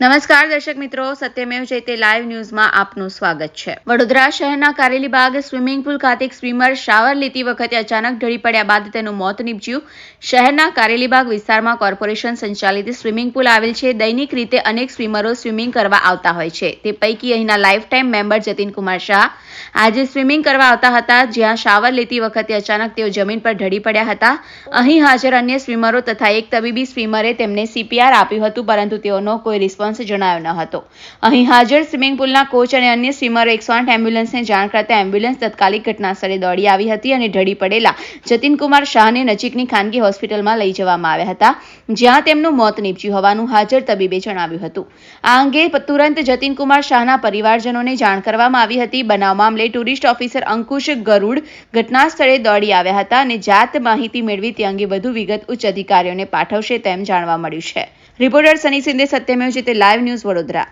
નમસ્કાર દર્શક મિત્રો, સત્યમેવ જયતે લાઈવ ન્યૂઝમાં આપનું સ્વાગત છે। વડોદરા શહેરના કારેલીબાગ સ્વિમિંગ પુલ ખાતે એક સ્વિમર શાવર લેતી વખતે અચાનક ઢળી પડ્યા બાદ તેનું મોત નીપજ્યું। શહેરના કારેલીબાગ વિસ્તારમાં કોર્પોરેશન સંચાલિત સ્વિમિંગ પુલ આવેલ છે। દૈનિક રીતે અનેક સ્વિમરો સ્વિમિંગ કરવા આવતા હોય છે। તે પૈકી અહીંના life time member Jatinkumar Shah આજે સ્વિમિંગ કરવા આવતા હતા, જ્યાં શાવર લેતી વખતે અચાનક તેઓ જમીન પર ઢળી પડ્યા હતા। અહીં હાજર અન્ય સ્વિમરો તથા એક તબીબી સ્વિમરે તેમને CPR આપ્યું હતું, પરંતુ તેઓનો કોઈ રિસ્પોન્સ જણાયો ન હતો। અહીં હાજર સ્વિમિંગ પુલના કોચ અને અન્ય સ્વિમરો 108 એમ્બ્યુલન્સને જાણ કરતા એમ્બ્યુલન્સ તાત્કાલિક ઘટનાસ્થળે દોડી આવી હતી અને ઢળી પડેલા જતીનકુમાર શાહને નજીકની ખાનગી હોસ્પિટલમાં લઈ જવામાં આવ્યા હતા, જ્યાં તેમનું મોત નીપજ્યું હોવાનું હાજર તબીબે જણાવ્યું હતું। આ અંગે તુરંત જતીનકુમાર શાહના પરિવારજનોને જાણ કરવામાં આવી હતી। બનાવ મામલે ટુરિસ્ટ ઓફિસર અંકુશ ગરુડ ઘટનાસ્થળે દોડી આવ્યા હતા અને જાત માહિતી મેળવી તે અંગે વધુ વિગત ઉચ્ચ અધિકારીઓને પાઠવશે તેમ જાણવા મળ્યું છે। રિપોર્ટર સની સિંધે, સત્યમેવ જયતે લાઈવ ન્યૂઝ, વડોદરા।